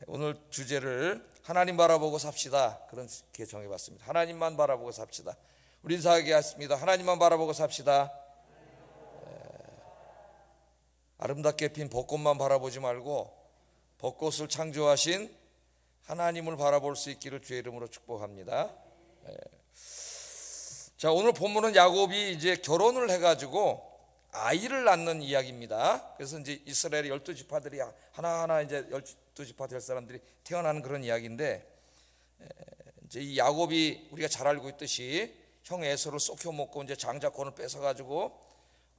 오늘 주제를 하나님 바라보고 삽시다, 그렇게 정해봤습니다. 하나님만 바라보고 삽시다. 우리 인사하게 하십니다. 하나님만 바라보고 삽시다. 아름답게 핀 벚꽃만 바라보지 말고 벚꽃을 창조하신 하나님을 바라볼 수 있기를 주의 이름으로 축복합니다. 자, 오늘 본문은 야곱이 이제 결혼을 해가지고 아이를 낳는 이야기입니다. 그래서 이제 이스라엘의 12지파들이 하나하나 이제 12지파 될 사람들이 태어나는 그런 이야기인데, 이제 이 야곱이 우리가 잘 알고 있듯이 형 에서를 쏙혀먹고 이제 장자권을 뺏어가지고,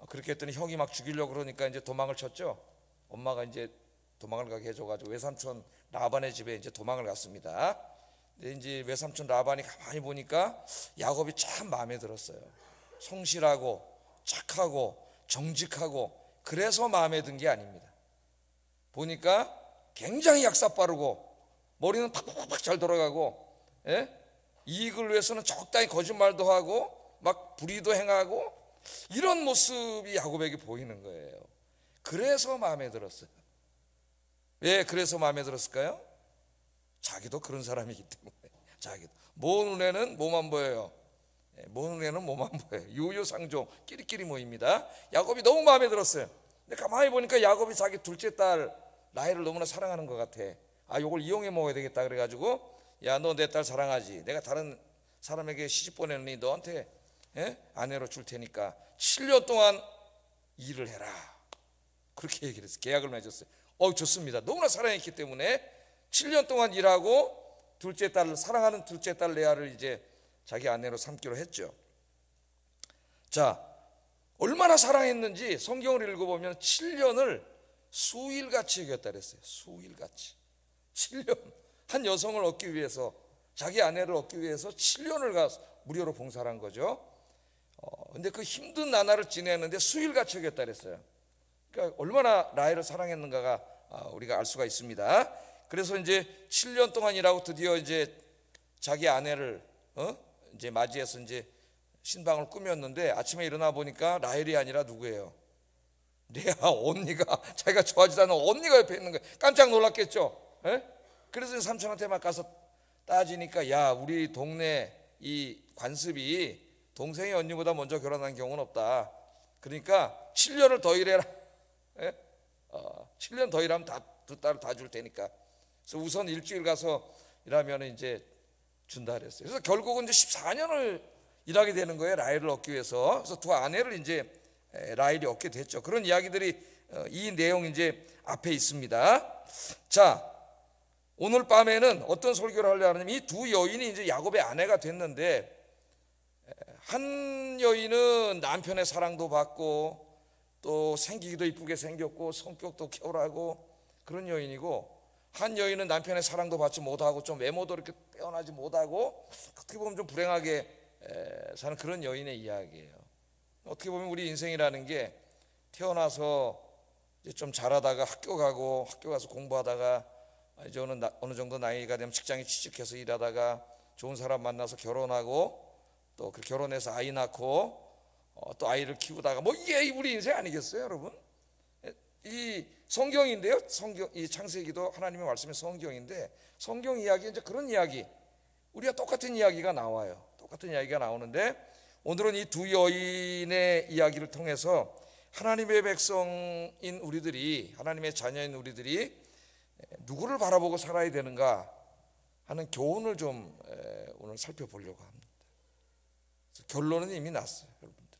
그렇게 했더니 형이 막 죽이려고 그러니까 이제 도망을 쳤죠. 엄마가 이제 도망을 가게 해줘가지고 외삼촌 라반의 집에 이제 도망을 갔습니다. 근데 이제 외삼촌 라반이 가만히 보니까 야곱이 참 마음에 들었어요. 성실하고 착하고 정직하고, 그래서 마음에 든 게 아닙니다. 보니까 굉장히 약사빠르고 머리는 팍팍팍 잘 돌아가고, 이익을 위해서는 적당히 거짓말도 하고 막 불의도 행하고, 이런 모습이 야곱에게 보이는 거예요. 그래서 마음에 들었어요. 왜 그래서 마음에 들었을까요? 자기도 그런 사람이기 때문에. 자기도 모 눈에는 뭐만 보여요? 모 눈에는 뭐만 보여요? 유유상종 끼리끼리 모입니다. 야곱이 너무 마음에 들었어요. 근데 가만히 보니까 야곱이 자기 둘째 딸 라헬을 너무나 사랑하는 것 같아. 요걸 이용해 먹어야 되겠다 그래가지고, 야, 너 내 딸 사랑하지? 내가 다른 사람에게 시집 보내느니 너한테 아내로 줄 테니까 7년 동안 일을 해라, 그렇게 얘기를 했어요. 계약을 맺었어요. 좋습니다. 너무나 사랑했기 때문에 7년 동안 일하고 둘째 딸을, 사랑하는 둘째 딸 레아를 이제 자기 아내로 삼기로 했죠. 자, 얼마나 사랑했는지 성경을 읽어보면 7년을 수일같이 여겼다 그랬어요. 수일같이. 7년, 한 여성을 얻기 위해서, 자기 아내를 얻기 위해서 7년을 가서 무료로 봉사를 한 거죠. 근데 그 힘든 나날을 지내는데 수일같이 여겼다 그랬어요. 그러니까 얼마나 라헬을 사랑했는가가 우리가 알 수가 있습니다. 그래서 이제 7년 동안 일하고 드디어 이제 자기 아내를 이제 맞이해서 이제 신방을 꾸몄는데, 아침에 일어나 보니까 라헬이 아니라 누구예요? 레아, 언니가, 자기가 좋아하지도 않는 언니가 옆에 있는 거예요. 깜짝 놀랐겠죠. 그래서 삼촌한테 막 가서 따지니까, 야, 우리 동네 이 관습이 동생이 언니보다 먼저 결혼한 경우는 없다. 그러니까 7년을 더 일해라. 7년 더 일하면 두 딸을 다 줄 테니까. 그래서 우선 일주일 가서 일하면 이제 준다 그랬어요. 그래서 결국은 이제 14년을 일하게 되는 거예요, 라헬을 얻기 위해서. 그래서 두 아내를 이제 라헬이 얻게 됐죠. 그런 이야기들이 이 내용 이제 앞에 있습니다. 자, 오늘 밤에는 어떤 설교를 하려고 하냐면, 이 두 여인이 이제 야곱의 아내가 됐는데, 한 여인은 남편의 사랑도 받고 또 생기기도 이쁘게 생겼고 성격도 쾌활하고 그런 여인이고, 한 여인은 남편의 사랑도 받지 못하고 좀 외모도 이렇게 빼어나지 못하고 어떻게 보면 좀 불행하게 사는 그런 여인의 이야기예요. 어떻게 보면 우리 인생이라는 게 태어나서 이제 좀 잘하다가 학교 가서 공부하다가 이제 어느 정도 나이가 되면 직장에 취직해서 일하다가 좋은 사람 만나서 결혼하고, 또 그 결혼해서 아이 낳고 또 아이를 키우다가, 이게 우리 인생 아니겠어요, 여러분? 이 성경인데요. 이 창세기도 하나님의 말씀의 성경인데, 성경 이야기 이제 그런 이야기, 우리가 똑같은 이야기가 나와요. 똑같은 이야기가 나오는데, 오늘은 이 두 여인의 이야기를 통해서 하나님의 백성인 우리들이, 하나님의 자녀인 우리들이 누구를 바라보고 살아야 되는가 하는 교훈을 좀 오늘 살펴보려고 합니다. 결론은 이미 났어요, 여러분들.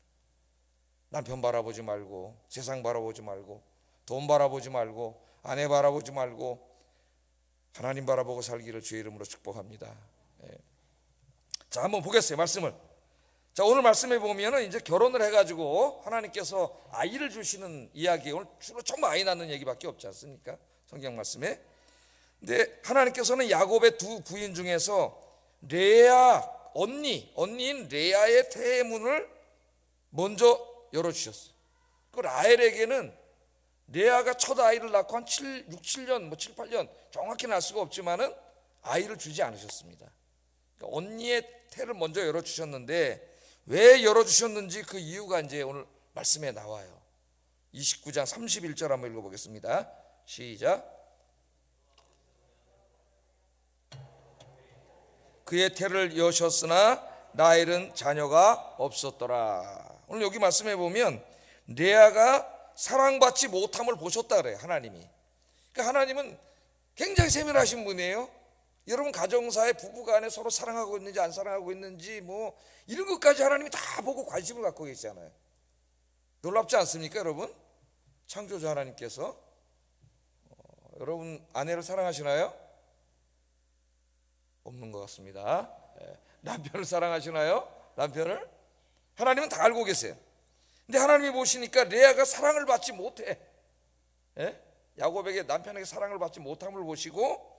남편 바라보지 말고, 세상 바라보지 말고, 돈 바라보지 말고, 아내 바라보지 말고 하나님 바라보고 살기를 주의 이름으로 축복합니다. 자, 한번 보겠어요, 말씀을. 자, 오늘 말씀에 보면은 이제 결혼을 해가지고 하나님께서 아이를 주시는 이야기, 오늘 주로 전부 아이 낳는 얘기밖에 없지 않습니까? 성경 말씀에. 근데 하나님께서는 야곱의 두 부인 중에서 레아, 언니인 레아의 태문을 먼저 열어주셨어요. 그 라헬에게는 레아가 첫 아이를 낳고 한 7, 7년, 7, 8년 정확히는 알 수가 없지만은 아이를 주지 않으셨습니다. 그러니까 언니의 태를 먼저 열어주셨는데, 왜 열어주셨는지 그 이유가 이제 오늘 말씀에 나와요. 29장 31절 한번 읽어보겠습니다. 시작. 그의 태를 여셨으나 라헬은 자녀가 없었더라. 오늘 여기 말씀해 보면 레아가 사랑받지 못함을 보셨다 그래요, 하나님이. 그러니까 하나님은 굉장히 세밀하신 분이에요. 여러분 가정사에 부부간에 서로 사랑하고 있는지 안 사랑하고 있는지 뭐 이런 것까지 하나님이 다 보고 관심을 갖고 계시잖아요. 놀랍지 않습니까, 여러분? 창조주 하나님께서 여러분 아내를 사랑하시나요? 없는 것 같습니다. 남편을 사랑하시나요? 남편을? 하나님은 다 알고 계세요. 근데 하나님이 보시니까 레아가 사랑을 받지 못해. 야곱에게 남편에게 사랑을 받지 못함을 보시고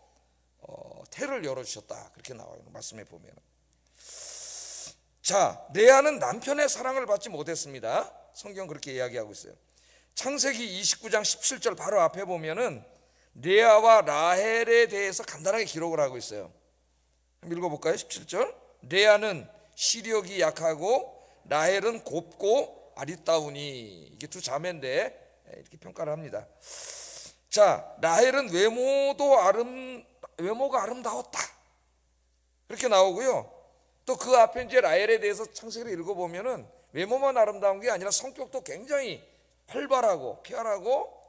태를 열어주셨다. 그렇게 나와요, 말씀에 보면. 자, 레아는 남편의 사랑을 받지 못했습니다. 성경 그렇게 이야기하고 있어요. 창세기 29장 17절 바로 앞에 보면은 레아와 라헬에 대해서 간단하게 기록을 하고 있어요. 한번 읽어볼까요? 17절. 레아는 시력이 약하고 라헬은 곱고 아리따우니. 이게 두 자매인데 이렇게 평가를 합니다. 자, 라헬은 외모가 아름다웠다. 그렇게 나오고요. 또 그 앞에 이제 라헬에 대해서 창세기를 읽어보면은 외모만 아름다운 게 아니라 성격도 굉장히 활발하고 쾌활하고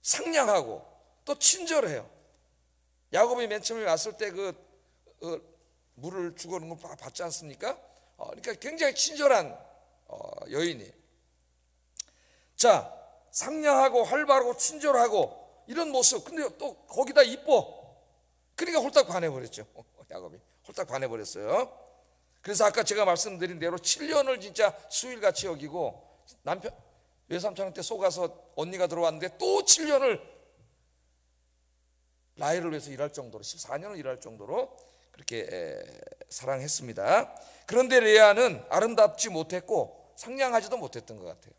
상냥하고 또 친절해요. 야곱이 맨 처음에 왔을 때 물을 주고 그런 거 봤지 않습니까? 그러니까 굉장히 친절한 여인이에요. 자, 상냥하고 활발하고 친절하고 이런 모습. 근데 또 거기다 이뻐. 그러니까 홀딱 반해버렸죠. 야곱이 홀딱 반해버렸어요. 그래서 아까 제가 말씀드린 대로 7년을 진짜 수일같이 여기고 남편 외삼촌한테 속아서 언니가 들어왔는데 또 7년을 라헬을 위해서 일할 정도로 14년을 일할 정도로 그렇게 사랑했습니다. 그런데 레아는 아름답지 못했고 상냥하지도 못했던 것 같아요.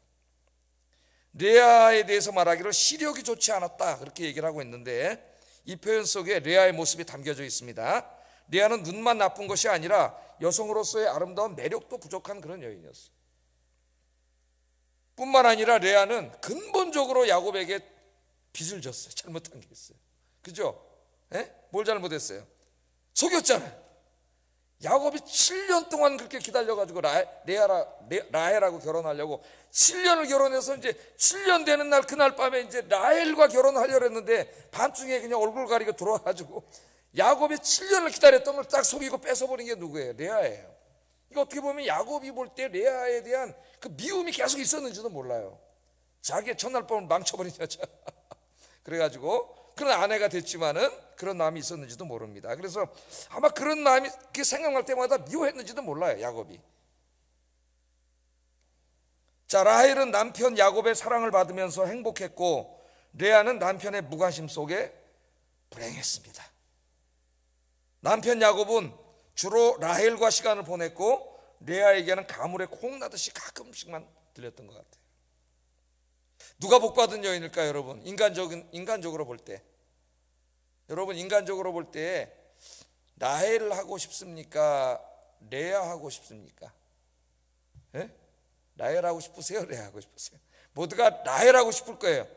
레아에 대해서 말하기를 시력이 좋지 않았다 그렇게 얘기를 하고 있는데 이 표현 속에 레아의 모습이 담겨져 있습니다. 레아는 눈만 나쁜 것이 아니라 여성으로서의 아름다운 매력도 부족한 그런 여인이었어요. 뿐만 아니라 레아는 근본적으로 야곱에게 빚을 졌어요. 잘못한 게 있어요. 그죠? 뭘 잘못했어요? 속였잖아요. 야곱이 7년 동안 그렇게 기다려가지고 라헬하고 결혼하려고 7년을 결혼해서 이제 7년 되는 날 그날 밤에 이제 라헬과 결혼하려고 했는데 밤중에 그냥 얼굴 가리고 들어와가지고 야곱이 7년을 기다렸던 걸 딱 속이고 뺏어버린 게 누구예요? 레아예요. 이거 어떻게 보면 야곱이 볼 때 레아에 대한 그 미움이 계속 있었는지도 몰라요. 자기의 첫날 밤을 망쳐버린 여자. 그래가지고 그런 아내가 됐지만은 그런 마음이 있었는지도 모릅니다. 그래서 아마 그런 마음이 생각날 때마다 미워했는지도 몰라요, 야곱이. 자, 라헬은 남편 야곱의 사랑을 받으면서 행복했고 레아는 남편의 무관심 속에 불행했습니다. 남편 야곱은 주로 라헬과 시간을 보냈고 레아에게는 가물에 콩 나듯이 가끔씩만 들렸던 것 같아요. 누가 복받은 여인일까요, 여러분? 인간적으로 볼 때. 여러분, 인간적으로 볼 때 라헬을 하고 싶습니까? 레아 하고 싶습니까? 라헬 하고 싶으세요? 레아 하고 싶으세요? 모두가 라헬 하고 싶을 거예요.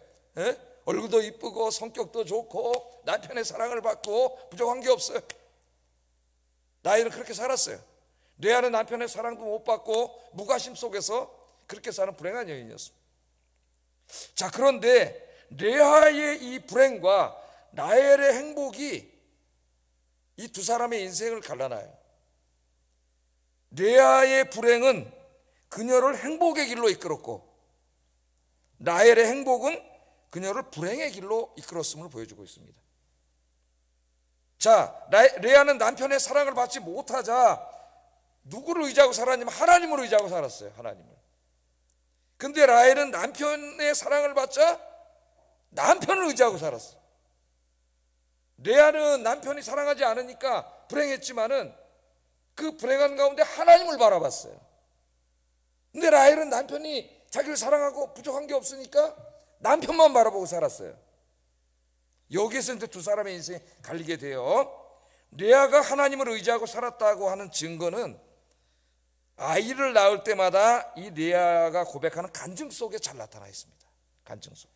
얼굴도 이쁘고 성격도 좋고 남편의 사랑을 받고 부족한 게 없어요. 라헬은 그렇게 살았어요. 레아는 남편의 사랑도 못 받고 무관심 속에서 그렇게 사는 불행한 여인이었습니다. 자, 그런데 레아의 이 불행과 라헬의 행복이 이 두 사람의 인생을 갈라놔요. 레아의 불행은 그녀를 행복의 길로 이끌었고 라헬의 행복은 그녀를 불행의 길로 이끌었음을 보여주고 있습니다. 자, 레아는 남편의 사랑을 받지 못하자 누구를 의지하고 살았냐면 하나님을 의지하고 살았어요. 하나님을. 근데 라헬은 남편의 사랑을 받자 남편을 의지하고 살았어요. 레아는 남편이 사랑하지 않으니까 불행했지만은 그 불행한 가운데 하나님을 바라봤어요. 근데 라헬은 남편이 자기를 사랑하고 부족한 게 없으니까 남편만 바라보고 살았어요. 여기에서 이제 두 사람의 인생이 갈리게 돼요. 레아가 하나님을 의지하고 살았다고 하는 증거는 아이를 낳을 때마다 이 레아가 고백하는 간증 속에 잘 나타나 있습니다. 간증 속에.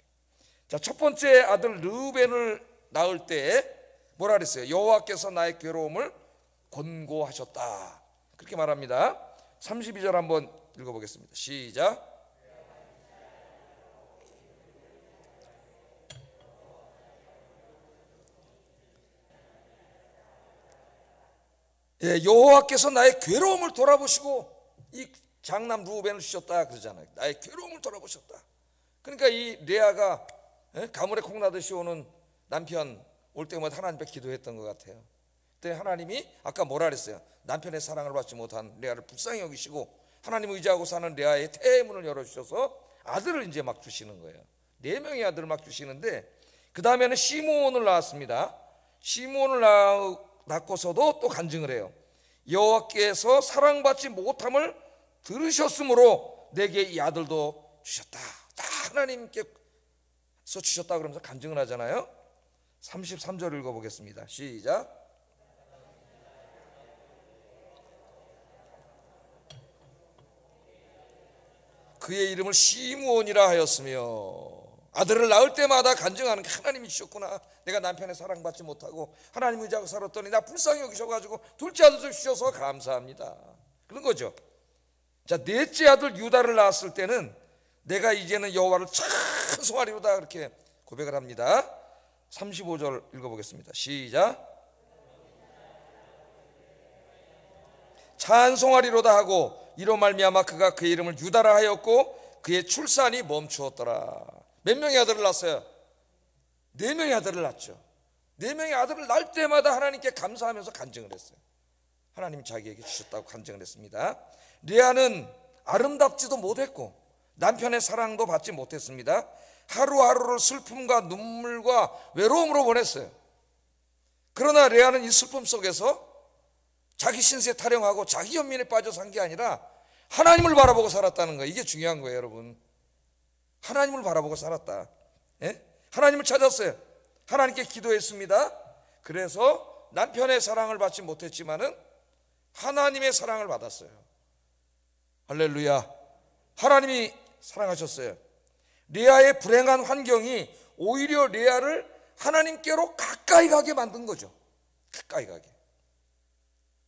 자, 첫 번째 아들 르우벤을 낳을 때 뭐라 그랬어요? 여호와께서 나의 괴로움을 권고하셨다. 그렇게 말합니다. 32절 한번 읽어보겠습니다. 시작. 예, 여호와께서 나의 괴로움을 돌아보시고 이 장남 루벤을 주셨다 그러잖아요. 나의 괴로움을 돌아보셨다. 그러니까 이 레아가 가물에 콩나듯이 오는 남편 올 때마다 하나님 앞에 기도했던 것 같아요. 그때 하나님이 아까 뭐라 그랬어요? 남편의 사랑을 받지 못한 레아를 불쌍히 여기시고 하나님 의지하고 사는 레아의 태문을 열어주셔서 아들을 이제 막 주시는 거예요. 4명의 아들을 막 주시는데 그 다음에는 시므온을 낳았습니다. 시므온을 낳고서도 또 간증을 해요. 여호와께서 사랑받지 못함을 들으셨으므로 내게 이 아들도 주셨다. 다 하나님께서 주셨다 그러면서 간증을 하잖아요. 33절 읽어보겠습니다. 시작. 그의 이름을 시므온이라 하였으며 아들을 낳을 때마다 간증하는 게 하나님이 주셨구나. 내가 남편의 사랑받지 못하고 하나님 의지하고 살았더니 나 불쌍히 여기셔가지고 둘째 아들도 주셔서 감사합니다. 그런 거죠. 자, 넷째 아들 유다를 낳았을 때는 내가 이제는 여호와를 찬송하리로다 그렇게 고백을 합니다. 35절 읽어보겠습니다. 시작. 찬송하리로다 하고 이로 말미암아 그가 그의 이름을 유다라 하였고 그의 출산이 멈추었더라. 몇 명의 아들을 낳았어요? 4명의 아들을 낳았죠. 4명의 아들을 낳을 때마다 하나님께 감사하면서 간증을 했어요. 하나님이 자기에게 주셨다고 간증을 했습니다. 레아는 아름답지도 못했고 남편의 사랑도 받지 못했습니다. 하루하루를 슬픔과 눈물과 외로움으로 보냈어요. 그러나 레아는 이 슬픔 속에서 자기 신세 타령하고 자기 연민에 빠져 산 게 아니라 하나님을 바라보고 살았다는 거예요. 이게 중요한 거예요, 여러분. 하나님을 바라보고 살았다. 예? 하나님을 찾았어요. 하나님께 기도했습니다. 그래서 남편의 사랑을 받지 못했지만은 하나님의 사랑을 받았어요. 할렐루야. 하나님이 사랑하셨어요. 레아의 불행한 환경이 오히려 레아를 하나님께로 가까이 가게 만든 거죠. 가까이 가게.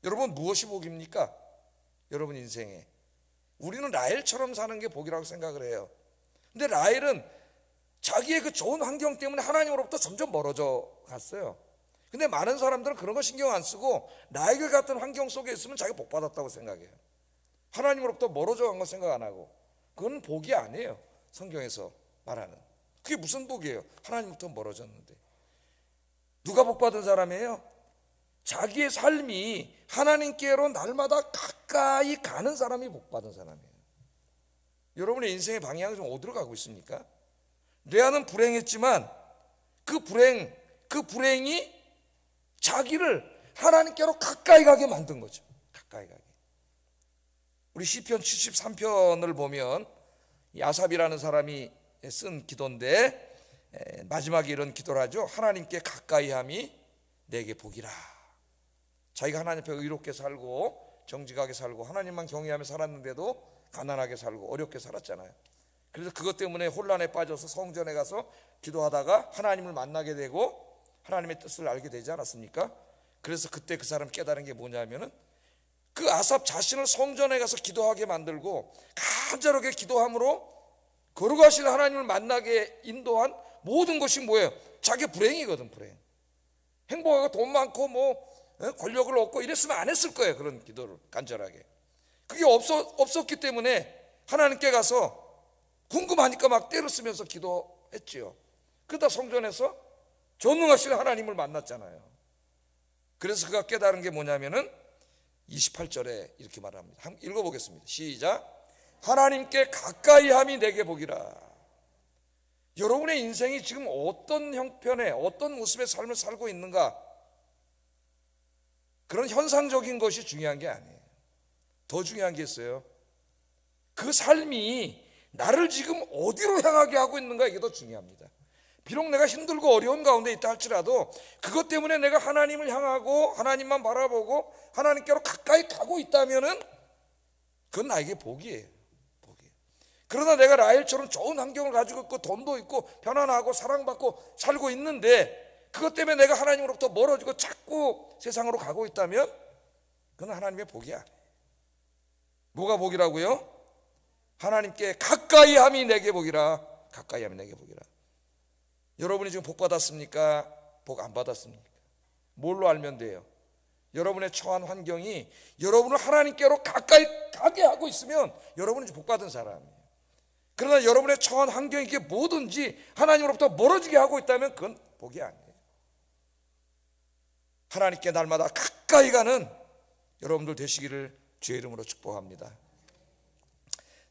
여러분, 무엇이 복입니까? 여러분 인생에 우리는 라헬처럼 사는 게 복이라고 생각을 해요. 근데 라헬은 자기의 그 좋은 환경 때문에 하나님으로부터 점점 멀어져 갔어요. 근데 많은 사람들은 그런 거 신경 안 쓰고 라헬 같은 환경 속에 있으면 자기가 복 받았다고 생각해요. 하나님으로부터 멀어져 간 거 생각 안 하고. 그건 복이 아니에요. 성경에서 말하는. 그게 무슨 복이에요? 하나님부터 멀어졌는데. 누가 복 받은 사람이에요? 자기의 삶이 하나님께로 날마다 가까이 가는 사람이 복 받은 사람이에요. 여러분의 인생의 방향은 좀 어디로 가고 있습니까? 레아는 불행했지만 그 불행이 자기를 하나님께로 가까이 가게 만든 거죠. 가까이 가게. 우리 시편 73편을 보면 아삽이라는 사람이 쓴 기도인데 마지막에 이런 기도를 하죠. 하나님께 가까이함이 내게 복이라. 자기가 하나님 앞에 의롭게 살고 정직하게 살고 하나님만 경외하며 살았는데도 가난하게 살고 어렵게 살았잖아요. 그래서 그것 때문에 혼란에 빠져서 성전에 가서 기도하다가 하나님을 만나게 되고 하나님의 뜻을 알게 되지 않았습니까? 그래서 그때 그 사람 깨달은 게 뭐냐면은 그 아삽 자신을 성전에 가서 기도하게 만들고 간절하게 기도함으로 거룩하신 하나님을 만나게 인도한 모든 것이 뭐예요? 자기 불행이거든. 불행. 행복하고 돈 많고 뭐 권력을 얻고 이랬으면 안 했을 거예요. 그런 기도를 간절하게. 그게 없었기 때문에 하나님께 가서 궁금하니까 막 때를 쓰면서 기도했지요. 그러다 성전에서 전능하신 하나님을 만났잖아요. 그래서 그가 깨달은 게 뭐냐면은 28절에 이렇게 말합니다. 한번 읽어보겠습니다. 시작. 하나님께 가까이함이 내게 복이라. 여러분의 인생이 지금 어떤 형편의 어떤 모습의 삶을 살고 있는가, 그런 현상적인 것이 중요한 게 아니에요. 더 중요한 게 있어요. 그 삶이 나를 지금 어디로 향하게 하고 있는가, 이게 더 중요합니다. 비록 내가 힘들고 어려운 가운데 있다 할지라도 그것 때문에 내가 하나님을 향하고 하나님만 바라보고 하나님께로 가까이 가고 있다면은 그건 나에게 복이에요. 복이에요. 그러나 내가 라헬처럼 좋은 환경을 가지고 있고 돈도 있고 편안하고 사랑받고 살고 있는데 그것 때문에 내가 하나님으로부터 멀어지고 자꾸 세상으로 가고 있다면 그건 하나님의 복이야. 뭐가 복이라고요? 하나님께 가까이 함이 내게 복이라. 가까이 함이 내게 복이라. 여러분이 지금 복 받았습니까? 복 안 받았습니까? 뭘로 알면 돼요? 여러분의 처한 환경이 여러분을 하나님께로 가까이 가게 하고 있으면 여러분은 복 받은 사람이에요. 그러나 여러분의 처한 환경이 이게 뭐든지 하나님으로부터 멀어지게 하고 있다면 그건 복이 아니에요. 하나님께 날마다 가까이 가는 여러분들 되시기를 주의 이름으로 축복합니다.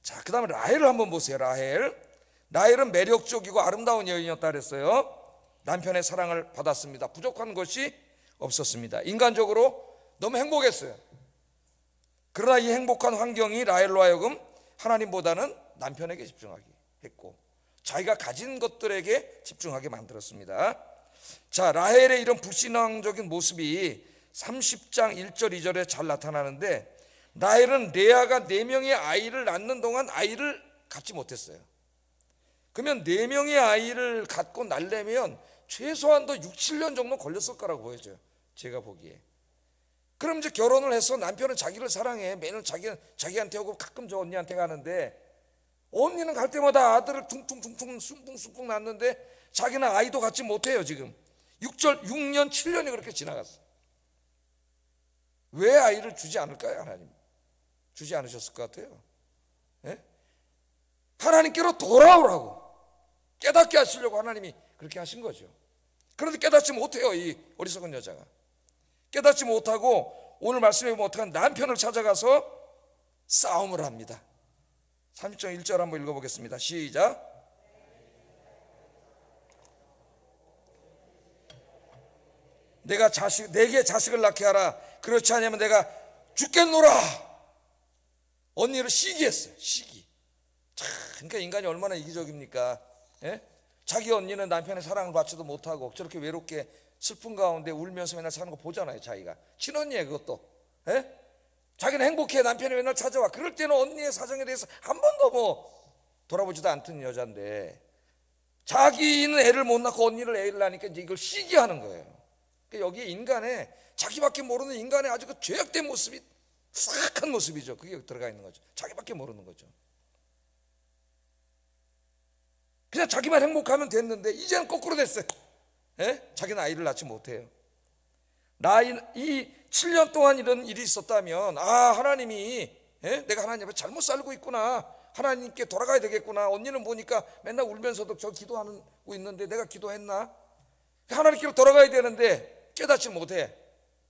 자, 그 다음에 라헬을 한번 보세요. 라헬은 매력적이고 아름다운 여인이었다 그랬어요. 남편의 사랑을 받았습니다. 부족한 것이 없었습니다. 인간적으로 너무 행복했어요. 그러나 이 행복한 환경이 라헬로 하여금 하나님보다는 남편에게 집중하게 했고 자기가 가진 것들에게 집중하게 만들었습니다. 자, 라헬의 이런 불신앙적인 모습이 30장 1절 2절에 잘 나타나는데, 라헬은 레아가 4명의 아이를 낳는 동안 아이를 갖지 못했어요. 그러면 4명의 아이를 갖고 낳으려면 최소한도 6, 7년 정도 걸렸을 거라고 보여져요. 제가 보기에. 그럼 이제 결혼을 해서 남편은 자기를 사랑해. 매일 자기한테 오고 가끔 저 언니한테 가는데, 언니는 갈 때마다 아들을 퉁퉁퉁퉁 숭퉁숭퉁 낳는데 자기는 아이도 갖지 못해요. 지금 6년 7년이 그렇게 지나갔어. 왜 아이를 주지 않을까요? 하나님 주지 않으셨을 것 같아요. 예? 하나님께로 돌아오라고 깨닫게 하시려고 하나님이 그렇게 하신 거죠. 그런데 깨닫지 못해요. 이 어리석은 여자가 깨닫지 못하고 오늘 말씀해 보면 어떡한 남편을 찾아가서 싸움을 합니다. 30장 1절 한번 읽어보겠습니다. 시작. 내게 자식을 낳게 하라. 그렇지 않으면 내가 죽겠노라. 언니를 시기했어요. 시기. 그러니까 인간이 얼마나 이기적입니까? 예? 자기 언니는 남편의 사랑을 받지도 못하고 저렇게 외롭게 슬픈 가운데 울면서 맨날 사는 거 보잖아요. 자기가 친언니예요. 그것도. 예? 자기는 행복해. 남편이 맨날 찾아와. 그럴 때는 언니의 사정에 대해서 한 번도 뭐 돌아보지도 않던 여자인데, 자기는 애를 못 낳고 언니를 애를 낳으니까 이제 이걸 시기하는 거예요. 그러니까 여기에 인간의, 자기밖에 모르는 인간의 아주 그 죄악된 모습이, 싹한 모습이죠. 그게 들어가 있는 거죠. 자기밖에 모르는 거죠. 그냥 자기만 행복하면 됐는데 이제는 거꾸로 됐어요. 예? 자기는 아이를 낳지 못해요. 이 7년 동안 이런 일이 있었다면, 하나님이, 예? 내가 하나님 앞에 잘못 살고 있구나, 하나님께 돌아가야 되겠구나. 언니는 보니까 맨날 울면서도 저 기도하고 있는데 내가 기도했나? 하나님께로 돌아가야 되는데 깨닫지 못해.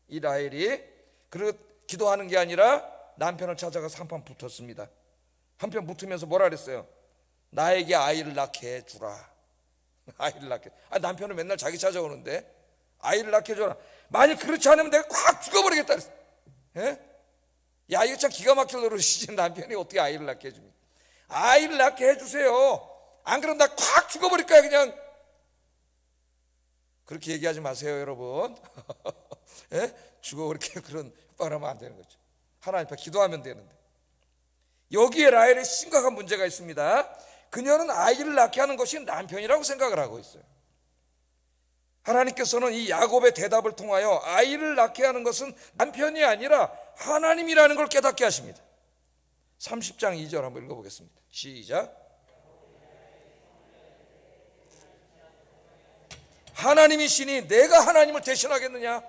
이 라헬이 그리고 기도하는 게 아니라 남편을 찾아가서 한판 붙었습니다. 한편 붙으면서 뭐라 그랬어요? 나에게 아이를 낳게 해주라. 아이를 낳게. 남편은 맨날 자기 찾아오는데 아이를 낳게 해줘라. 만약 그렇지 않으면 내가 콱 죽어버리겠다 그랬어. 예? 야, 이거 참 기가 막힐 노릇이지. 남편이 어떻게 아이를 낳게 해줍니까? 아이를 낳게 해주세요. 안 그러면 나 콱 죽어버릴 거야 그냥. 그렇게 얘기하지 마세요 여러분. 예? 죽어버리게 그런 협박하면 안 되는 거죠. 하나님 앞에 기도하면 되는데. 여기에 라헬의 심각한 문제가 있습니다. 그녀는 아이를 낳게 하는 것이 남편이라고 생각을 하고 있어요. 하나님께서는 이 야곱의 대답을 통하여 아이를 낳게 하는 것은 남편이 아니라 하나님이라는 걸 깨닫게 하십니다. 30장 2절 한번 읽어보겠습니다. 시작. 하나님이시니 내가 하나님을 대신하겠느냐?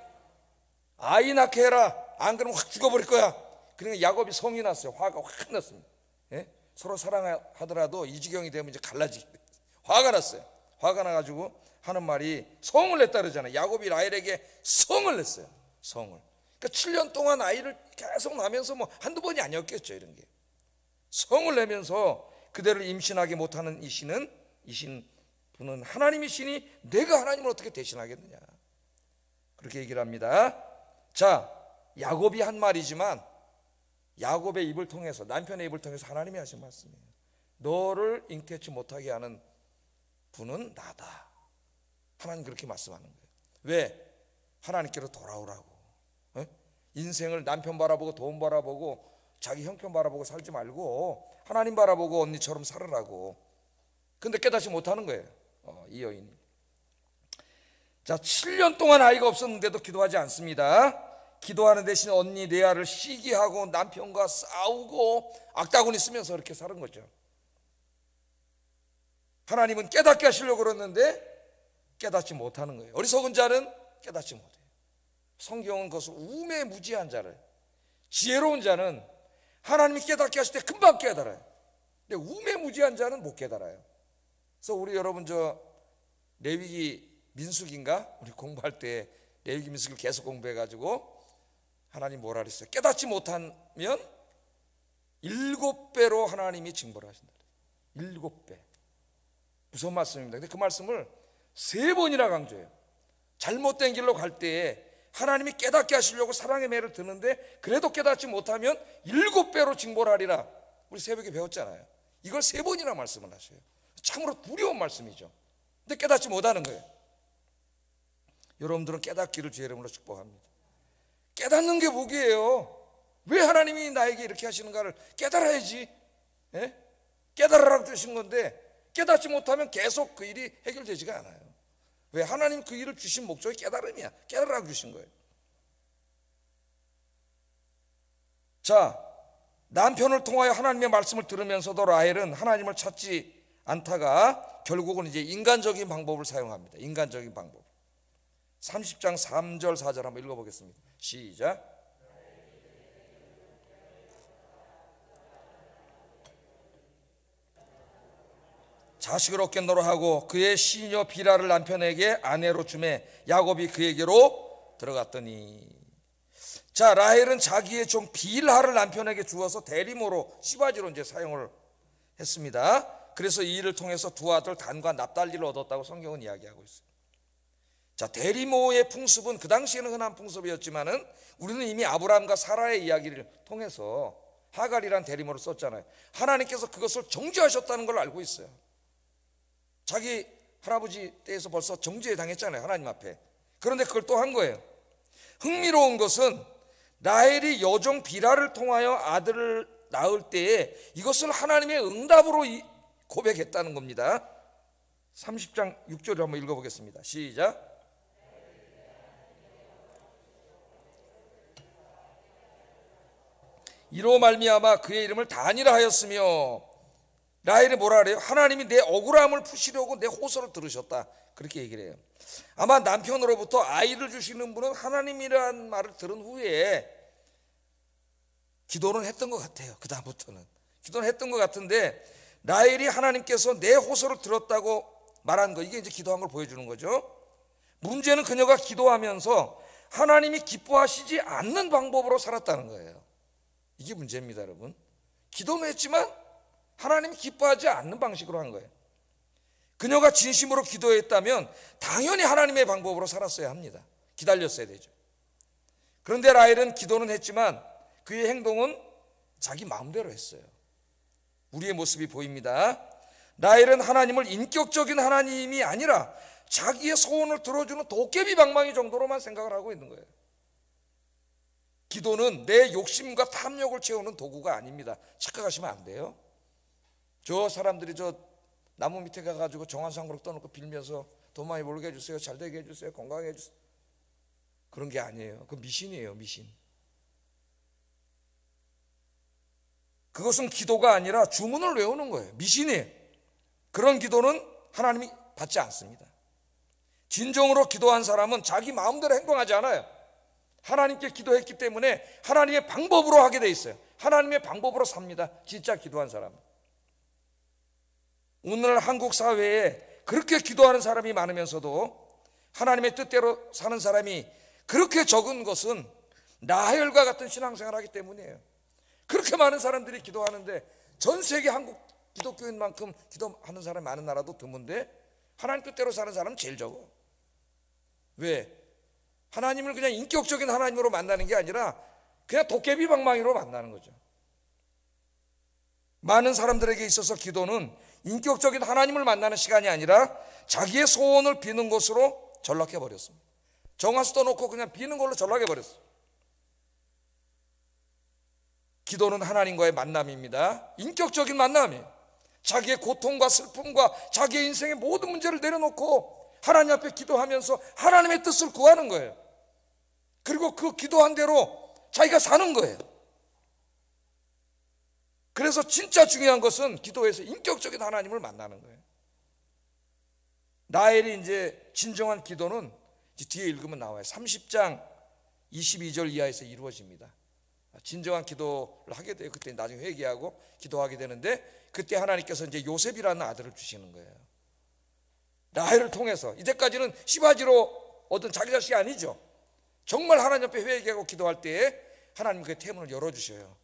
아이 낳게 해라. 안 그러면 확 죽어버릴 거야. 그러니까 야곱이 성이 났어요. 화가 확 났습니다. 예? 서로 사랑하더라도 이 지경이 되면 이제 갈라지게 돼요. 화가 났어요. 화가 나가지고 하는 말이 성을 냈다 그러잖아요. 야곱이 라헬에게 성을 냈어요. 성을. 그러니까 7년 동안 아이를 계속 낳으면서 뭐 한두 번이 아니었겠죠. 이런 게. 성을 내면서 그대를 임신하게 못하는 이신 분은 하나님이시니 내가 하나님을 어떻게 대신하겠느냐. 그렇게 얘기를 합니다. 자, 야곱이 한 말이지만 야곱의 입을 통해서, 남편의 입을 통해서 하나님이 하신 말씀이에요. 너를 잉태치 못하게 하는 분은 나다. 하나님 그렇게 말씀하는 거예요. 왜? 하나님께로 돌아오라고. 인생을 남편 바라보고 돈 바라보고 자기 형편 바라보고 살지 말고 하나님 바라보고 언니처럼 살으라고. 근데 깨닫지 못하는 거예요. 이 여인이. 자, 7년 동안 아이가 없었는데도 기도하지 않습니다. 기도하는 대신 언니 레아를 시기하고 남편과 싸우고 악다구니 쓰면서 그렇게 사는 거죠. 하나님은 깨닫게 하시려고 그러는데 깨닫지 못하는 거예요. 어리석은 자는 깨닫지 못해요. 성경은 그것을 우매무지한 자를, 지혜로운 자는 하나님이 깨닫게 하실 때 금방 깨달아요. 근데 우매무지한 자는 못 깨달아요. 그래서 우리 여러분 레위기 민수기인가? 우리 공부할 때 레위기 민수기를 계속 공부해가지고 하나님 뭐라 그랬어요? 깨닫지 못하면 7배로 하나님이 징벌을 하신다. 7배. 무슨 말씀입니다. 근데 그 말씀을 3번이나 강조해요. 잘못된 길로 갈 때에 하나님이 깨닫게 하시려고 사랑의 매를 드는데 그래도 깨닫지 못하면 7배로 징벌하리라. 우리 새벽에 배웠잖아요. 이걸 3번이나 말씀을 하셔요. 참으로 두려운 말씀이죠. 근데 깨닫지 못하는 거예요. 여러분들은 깨닫기를 주의 이름으로 축복합니다. 깨닫는 게 복이에요. 왜 하나님이 나에게 이렇게 하시는가를 깨달아야지. 예? 깨달으라고 주신 건데 깨닫지 못하면 계속 그 일이 해결되지가 않아요. 왜? 하나님 그 일을 주신 목적이 깨달음이야. 깨달으라고 주신 거예요. 자, 남편을 통하여 하나님의 말씀을 들으면서도 라헬은 하나님을 찾지 않다가 결국은 이제 인간적인 방법을 사용합니다. 인간적인 방법. 30장 3절 4절 한번 읽어보겠습니다. 시작. 자식을 얻게 노릇하고 그의 시녀 비라를 남편에게 아내로 주매 야곱이 그에게로 들어갔더니. 자, 라헬은 자기의 종 빌하를 남편에게 주어서 대리모로 시바지로 이제 사용을 했습니다. 그래서 이 일을 통해서 두 아들 단과 납달리를 얻었다고 성경은 이야기하고 있어요. 자, 대리모의 풍습은 그 당시에는 흔한 풍습이었지만은 우리는 이미 아브라함과 사라의 이야기를 통해서 하갈이란 대리모를 썼잖아요. 하나님께서 그것을 정죄하셨다는 걸 알고 있어요. 자기 할아버지 때에서 벌써 정죄에 당했잖아요. 하나님 앞에. 그런데 그걸 또 한 거예요. 흥미로운 것은 라헬이 여종 비라를 통하여 아들을 낳을 때에 이것을 하나님의 응답으로 고백했다는 겁니다. 30장 6절을 한번 읽어보겠습니다. 시작. 이로 말미암아 그의 이름을 단이라 하였으며, 라헬이 뭐라 그래요? 하나님이 내 억울함을 푸시려고 내 호소를 들으셨다. 그렇게 얘기를 해요. 아마 남편으로부터 아이를 주시는 분은 하나님이라는 말을 들은 후에 기도는 했던 것 같아요. 그 다음부터는 기도는 했던 것 같은데, 라헬이 하나님께서 내 호소를 들었다고 말한 거, 이게 이제 기도한 걸 보여주는 거죠. 문제는 그녀가 기도하면서 하나님이 기뻐하시지 않는 방법으로 살았다는 거예요. 이게 문제입니다, 여러분. 기도는 했지만 하나님이 기뻐하지 않는 방식으로 한 거예요. 그녀가 진심으로 기도했다면 당연히 하나님의 방법으로 살았어야 합니다. 기다렸어야 되죠. 그런데 라헬은 기도는 했지만 그의 행동은 자기 마음대로 했어요. 우리의 모습이 보입니다. 라헬은 하나님을 인격적인 하나님이 아니라 자기의 소원을 들어주는 도깨비 방망이 정도로만 생각을 하고 있는 거예요. 기도는 내 욕심과 탐욕을 채우는 도구가 아닙니다. 착각하시면 안 돼요. 저 사람들이 저 나무 밑에 가가지고 정한상으로 떠놓고 빌면서 돈 많이 벌게 해주세요, 잘 되게 해주세요, 건강하게 해주세요, 그런 게 아니에요. 그 미신이에요, 미신. 그것은 기도가 아니라 주문을 외우는 거예요. 미신이에요. 그런 기도는 하나님이 받지 않습니다. 진정으로 기도한 사람은 자기 마음대로 행동하지 않아요. 하나님께 기도했기 때문에 하나님의 방법으로 하게 돼 있어요. 하나님의 방법으로 삽니다. 진짜 기도한 사람은. 오늘 한국 사회에 그렇게 기도하는 사람이 많으면서도 하나님의 뜻대로 사는 사람이 그렇게 적은 것은 라헬과 같은 신앙생활을 하기 때문이에요. 그렇게 많은 사람들이 기도하는데 전 세계 한국 기독교인만큼 기도하는 사람이 많은 나라도 드문데 하나님 뜻대로 사는 사람은 제일 적어. 왜? 하나님을 그냥 인격적인 하나님으로 만나는 게 아니라 그냥 도깨비 방망이로 만나는 거죠. 많은 사람들에게 있어서 기도는 인격적인 하나님을 만나는 시간이 아니라 자기의 소원을 비는 것으로 전락해버렸습니다. 정한수 떠놓고 그냥 비는 걸로 전락해버렸어요. 기도는 하나님과의 만남입니다. 인격적인 만남이에요. 자기의 고통과 슬픔과 자기의 인생의 모든 문제를 내려놓고 하나님 앞에 기도하면서 하나님의 뜻을 구하는 거예요. 그리고 그 기도한 대로 자기가 사는 거예요. 그래서 진짜 중요한 것은 기도에서 인격적인 하나님을 만나는 거예요. 라헬이 이제 진정한 기도는 뒤에 읽으면 나와요. 30장 22절 이하에서 이루어집니다. 진정한 기도를 하게 돼요. 그때 나중에 회개하고 기도하게 되는데, 그때 하나님께서 이제 요셉이라는 아들을 주시는 거예요. 라헬을 통해서. 이때까지는 시바지로 얻은 자기 자식이 아니죠. 정말 하나님 앞에 회개하고 기도할 때에 하나님 그 태문을 열어주셔요.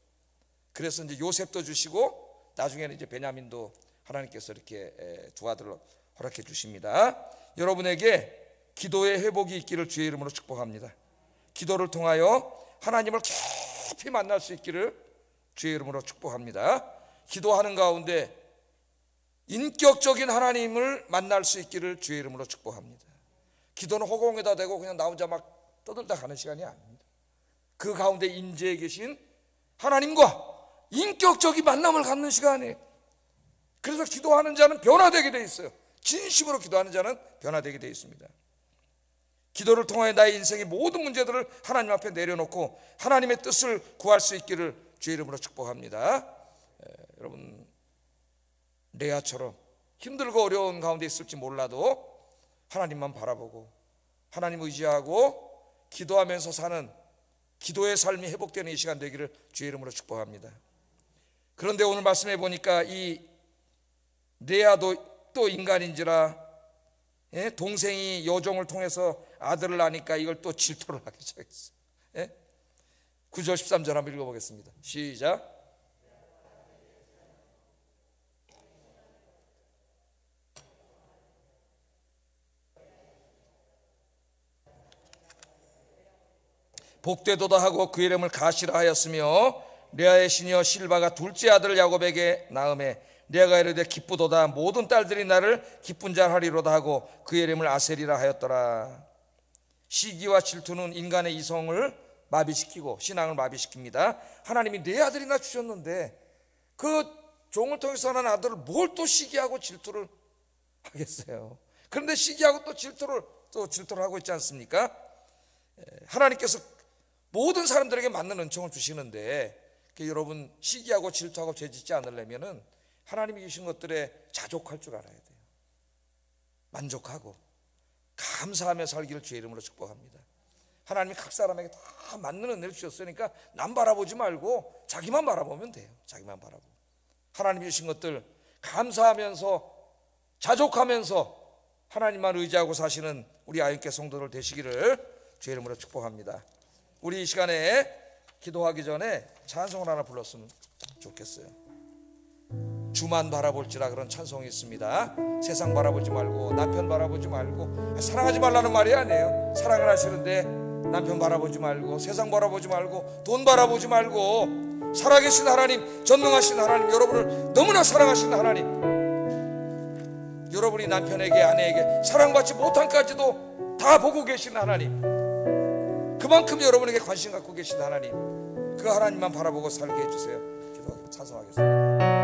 그래서 이제 요셉도 주시고 나중에는 이제 베냐민도 하나님께서 이렇게 두 아들을 허락해 주십니다. 여러분에게 기도의 회복이 있기를 주의 이름으로 축복합니다. 기도를 통하여 하나님을 깊이 만날 수 있기를 주의 이름으로 축복합니다. 기도하는 가운데 인격적인 하나님을 만날 수 있기를 주의 이름으로 축복합니다. 기도는 허공에다 대고 그냥 나 혼자 막 떠들다 가는 시간이 아닙니다. 그 가운데 임재해 계신 하나님과 인격적인 만남을 갖는 시간이에요. 그래서 기도하는 자는 변화되게 돼 있어요. 진심으로 기도하는 자는 변화되게 돼 있습니다. 기도를 통하여 나의 인생의 모든 문제들을 하나님 앞에 내려놓고 하나님의 뜻을 구할 수 있기를 주의 이름으로 축복합니다. 여러분, 레아처럼 힘들고 어려운 가운데 있을지 몰라도 하나님만 바라보고 하나님 의지하고 기도하면서 사는 기도의 삶이 회복되는 이 시간 되기를 주의 이름으로 축복합니다. 그런데 오늘 말씀해 보니까 이 레아도 또 인간인지라 동생이 여종을 통해서 아들을 낳으니까 이걸 또 질투를 하기 시작했어요. 9절 13절 한번 읽어보겠습니다. 시작. 복되도다 하고 그 이름을 가시라 하였으며 레아의 시녀 실바가 둘째 아들 야곱에게 낳음에 레아가 이르되 기쁘도다 모든 딸들이 나를 기쁜 자 하리로다 하고 그 이름을 아셀이라 하였더라. 시기와 질투는 인간의 이성을 마비시키고 신앙을 마비시킵니다. 하나님이 네 아들이나 주셨는데 그 종을 통해서 난 아들을 뭘 또 시기하고 질투를 하겠어요. 그런데 시기하고 또 질투를 하고 있지 않습니까? 하나님께서 모든 사람들에게 맞는 은총을 주시는데 여러분 시기하고 질투하고 죄짓지 않으려면은 하나님이 주신 것들에 자족할 줄 알아야 돼요. 만족하고 감사하며 살기를 주의 이름으로 축복합니다. 하나님이 각 사람에게 다 맞는 은혜를 주셨으니까 남 바라보지 말고 자기만 바라보면 돼요. 자기만 바라보고 하나님이 주신 것들 감사하면서 자족하면서 하나님만 의지하고 사시는 우리 아윤께 성도들 되시기를 주의 이름으로 축복합니다. 우리 이 시간에 기도하기 전에 찬송을 하나 불렀으면 좋겠어요. 주만 바라볼지라 그런 찬송이 있습니다. 세상 바라보지 말고 남편 바라보지 말고 사랑하지 말라는 말이 아니에요. 사랑을 하시는데 남편 바라보지 말고 세상 바라보지 말고 돈 바라보지 말고 살아계신 하나님, 전능하신 하나님, 여러분을 너무나 사랑하시는 하나님, 여러분이 남편에게 아내에게 사랑받지 못한까지도 다 보고 계신 하나님, 그만큼 여러분에게 관심 갖고 계신 하나님, 그 하나님만 바라보고 살게 해주세요. 기도하고 찬송하겠습니다.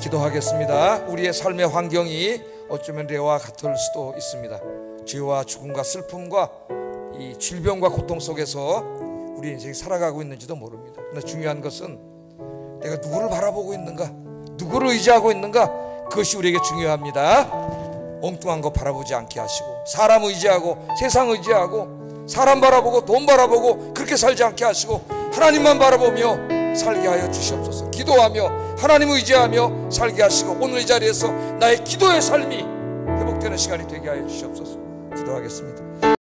기도하겠습니다. 우리의 삶의 환경이 어쩌면 레와 같을 수도 있습니다. 죄와 죽음과 슬픔과 이 질병과 고통 속에서 우리 인생이 살아가고 있는지도 모릅니다. 그러나 중요한 것은 내가 누구를 바라보고 있는가, 누구를 의지하고 있는가, 그것이 우리에게 중요합니다. 엉뚱한 거 바라보지 않게 하시고, 사람 의지하고 세상 의지하고 사람 바라보고 돈 바라보고 그렇게 살지 않게 하시고, 하나님만 바라보며 살게 하여 주시옵소서. 기도하며 하나님 의지하며 살게 하시고, 오늘 이 자리에서 나의 기도의 삶이 회복되는 시간이 되게 하여 주시옵소서. 기도하겠습니다.